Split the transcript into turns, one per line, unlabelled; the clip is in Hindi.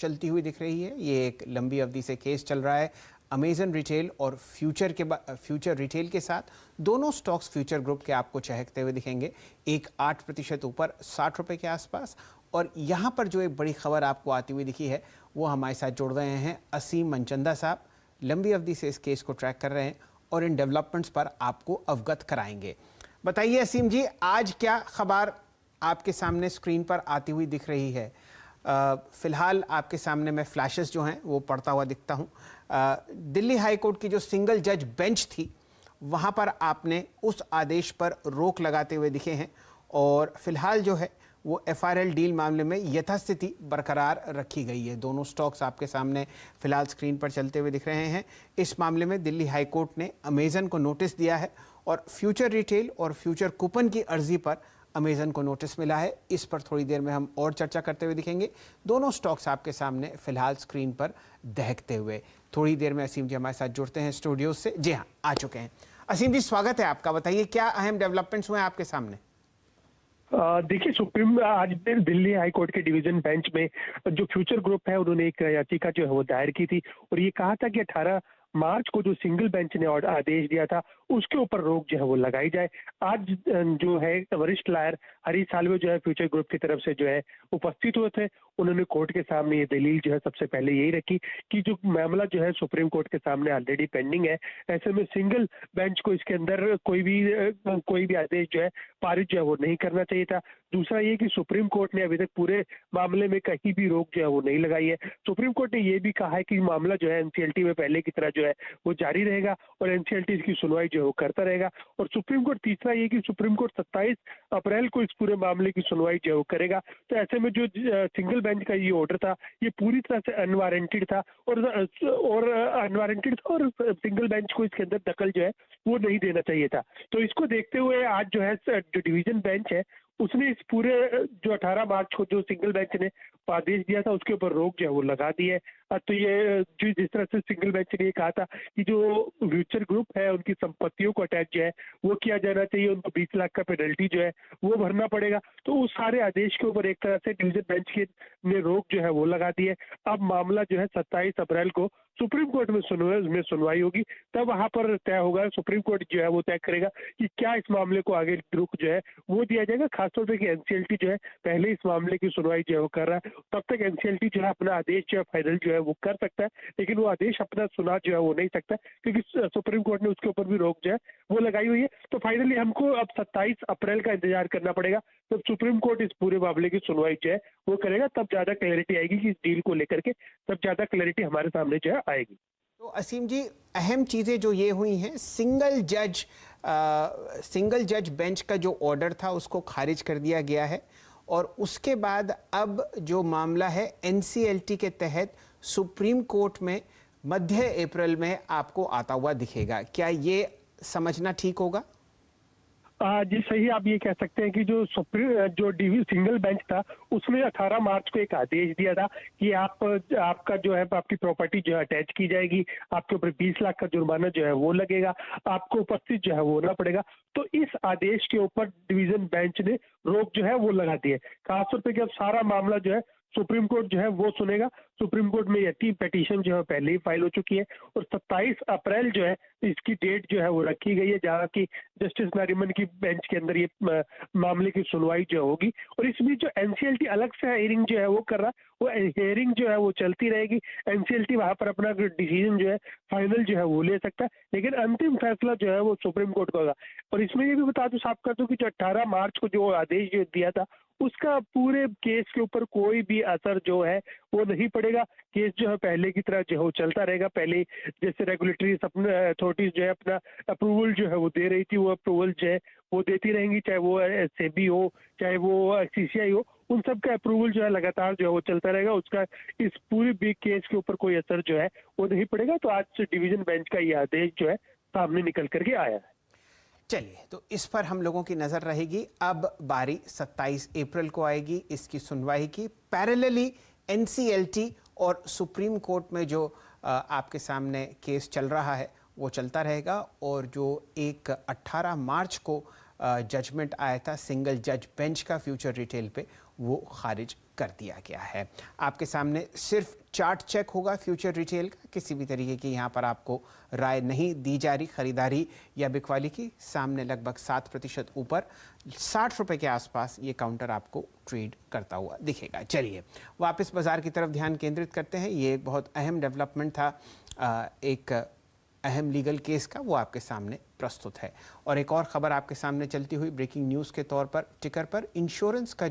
चलती हुई दिख रही है। ये एक लंबी अवधि से केस चल रहा है अमेजन रिटेल और फ्यूचर रिटेल के साथ। दोनों स्टॉक्स फ्यूचर ग्रुप के आपको चहकते हुए दिखेंगे, एक 8% ऊपर 60 रुपये के आसपास। और यहाँ पर जो एक बड़ी खबर आपको आती हुई दिखी है वो हमारे साथ जुड़ रहे हैं असीम मनचंदा साहब, लंबी अवधि से इस केस को ट्रैक कर रहे हैं और इन डेवलपमेंट्स पर आपको अवगत कराएंगे। बताइए असीम जी, आज क्या खबर आपके सामने स्क्रीन पर आती हुई दिख रही है? फिलहाल आपके सामने मैं फ्लैशेस जो हैं वो पढ़ता हुआ दिखता हूँ। दिल्ली हाई कोर्ट की जो सिंगल जज बेंच थी वहाँ पर आपने उस आदेश पर रोक लगाते हुए दिखे हैं और फिलहाल जो है वो एफआरएल डील मामले में यथास्थिति बरकरार रखी गई है। दोनों स्टॉक्स आपके सामने फिलहाल स्क्रीन पर चलते हुए दिख रहे हैं। इस मामले में दिल्ली हाई कोर्ट ने अमेजन को नोटिस दिया है और फ्यूचर रिटेल और फ्यूचर कूपन की अर्जी पर अमेजन को नोटिस मिला है। इस पर थोड़ी देर में हम और चर्चा करते हुए दिखेंगे। दोनों स्टॉक्स आपके सामने फिलहाल स्क्रीन पर दहकते हुए। थोड़ी देर में असीम जी हमारे साथ जुड़ते हैं स्टूडियो से। जी हाँ, आ चुके हैं। असीम जी, स्वागत है आपका। बताइए क्या अहम डेवलपमेंट्स हुए आपके सामने?
देखिए, सुप्रीम आज दिल्ली हाई कोर्ट के डिवीजन बेंच में जो फ्यूचर ग्रुप है उन्होंने एक याचिका जो है वो दायर की थी और ये कहा था कि 18 मार्च को जो सिंगल बेंच ने आदेश दिया था उसके ऊपर रोक जो है वो लगाई जाए। आज जो है वरिष्ठ लॉयर हरीश साल्वे जो है फ्यूचर ग्रुप की तरफ से जो है उपस्थित हुए थे। उन्होंने कोर्ट के सामने ये दलील जो है सबसे पहले यही रखी कि जो मामला जो है सुप्रीम कोर्ट के सामने ऑलरेडी पेंडिंग है, ऐसे में सिंगल बेंच को इसके अंदर कोई भी आदेश जो है पारित जो है वो नहीं करना चाहिए था। दूसरा ये कि सुप्रीम कोर्ट ने अभी तक पूरे मामले में कहीं भी रोक जो है वो नहीं लगाई है। सुप्रीम कोर्ट ने ये भी कहा है कि मामला जो है एनसीएलटी में पहले की तरह जो है वो जारी रहेगा और एनसीएलटी इसकी सुनवाई जो है वो करता रहेगा। और सुप्रीम कोर्ट तीसरा ये कि सुप्रीम कोर्ट 27 अप्रैल को इस पूरे मामले की सुनवाई जो है वो करेगा। तो ऐसे में जो सिंगल बेंच का ये ऑर्डर था ये पूरी तरह से अनवारंटेड था और अनवारंटेड था और सिंगल बेंच को इसके अंदर दखल जो है वो नहीं देना चाहिए था। तो इसको देखते हुए आज जो है जो डिवीजन बेंच है उसने इस पूरे जो 18 मार्च को जो सिंगल बेंच ने आदेश दिया था उसके ऊपर रोक जो है वो लगा दी है। तो ये जो जिस तरह से सिंगल बेंच ने ये कहा था कि जो फ्यूचर ग्रुप है उनकी संपत्तियों को अटैच जो है वो किया जाना चाहिए, उनको 20 लाख का पेनल्टी जो है वो भरना पड़ेगा। तो उस सारे आदेश के ऊपर एक तरह से डिवीजन बेंच के ने रोक जो है वो लगा दी है। अब मामला जो है 27 अप्रैल को सुप्रीम कोर्ट में सुनवाई होगी, तब वहां पर तय होगा, सुप्रीम कोर्ट जो है वो तय करेगा कि क्या इस मामले को आगे रुख जो है वो दिया जाएगा। खासतौर पर कि एनसीएलटी जो है पहले इस मामले की सुनवाई जो है वो कर रहा है, तब तक एनसीएलटी जो है अपना आदेश जो है फाइनल जो है वो कर सकता है, लेकिन वो आदेश अपना सुना जो है वो नहीं सकता क्योंकि सुप्रीम कोर्ट ने उसके ऊपर भी रोक जो है वो लगाई हुई है। तो फाइनली हमको अब 27 अप्रैल का इंतजार करना पड़ेगा, तब सुप्रीम कोर्ट इस पूरे मामले की सुनवाई जो है वो करेगा, तब ज्यादा क्लैरिटी आएगी कि इस डील को लेकर के, तब ज्यादा क्लैरिटी हमारे सामने जो है आएगी।
तो असीम जी, अहम चीज़ें जो ये हुई हैं, सिंगल जज बेंच का जो ऑर्डर था उसको खारिज कर दिया गया है और उसके बाद अब जो मामला है एनसीएलटी के तहत सुप्रीम कोर्ट में मध्य अप्रैल में आपको आता हुआ दिखेगा। क्या ये समझना ठीक होगा?
जी सही, आप ये कह सकते हैं कि जो डीवी सिंगल बेंच था उसने 18 मार्च को एक आदेश दिया था कि आपका जो है आपकी प्रॉपर्टी जो है अटैच की जाएगी, आपके ऊपर 20 लाख का जुर्माना जो है वो लगेगा, आपको उपस्थित जो है वो होना पड़ेगा। तो इस आदेश के ऊपर डिवीजन बेंच ने रोक जो है वो लगा दी है। खासतौर पर कि अब सारा मामला जो है सुप्रीम कोर्ट जो है वो सुनेगा। सुप्रीम कोर्ट में यह पिटीशन जो है पहले ही फाइल हो चुकी है और 27 अप्रैल जो है इसकी डेट जो है वो रखी गई है जहाँ की जस्टिस नारिमन की बेंच के अंदर ये मामले की सुनवाई जो होगी। और इसमें जो एनसीएलटी अलग से हियरिंग जो है वो कर रहा है, वो हियरिंग जो है वो चलती रहेगी। एनसीएलटी वहां पर अपना डिसीजन जो है फाइनल जो है वो ले सकता है, लेकिन अंतिम फैसला जो है वो सुप्रीम कोर्ट का होगा। और इसमें ये भी बता दूं, साफ कर दूं कि जो 18 मार्च को जो आदेश जो दिया था उसका पूरे केस के ऊपर कोई भी असर जो है वो नहीं पड़ेगा। केस जो है पहले की तरह जो है चलता रहेगा। पहले जैसे रेगुलेटरी अथॉरिटीज जो है अपना अप्रूवल जो है वो दे रही थी, वो अप्रूवल जो है वो देती रहेंगी, चाहे वो सेबी हो चाहे वो सीसीआई हो, उन सब का अप्रूवल जो है लगातार जो है वो चलता रहेगा। उसका इस पूरी बिग केस के ऊपर कोई असर जो है वो नहीं पड़ेगा। तो आज से डिवीजन बेंच का ये आदेश जो है सामने निकल करके आया है।
चलिए, तो इस पर हम लोगों की नज़र रहेगी। अब बारी 27 अप्रैल को आएगी इसकी सुनवाई की। पैरेलली एनसीएलटी और सुप्रीम कोर्ट में जो आपके सामने केस चल रहा है वो चलता रहेगा और जो एक 18 मार्च को जजमेंट आया था सिंगल जज बेंच का फ्यूचर रिटेल पे, वो खारिज कर दिया गया है। आपके सामने सिर्फ चार्ट चेक होगा फ्यूचर रिटेल का, किसी भी तरीके की यहाँ पर आपको राय नहीं दी जा रही खरीदारी या बिकवाली की। सामने लगभग 7% ऊपर 60 रुपए के आसपास ये काउंटर आपको ट्रेड करता हुआ दिखेगा। चलिए वापस बाजार की तरफ ध्यान केंद्रित करते हैं। ये एक बहुत अहम डेवलपमेंट था, एक अहम लीगल केस का, वो आपके सामने प्रस्तुत है। और एक और खबर आपके सामने चलती हुई ब्रेकिंग न्यूज़ के तौर पर टिकर पर इंश्योरेंस का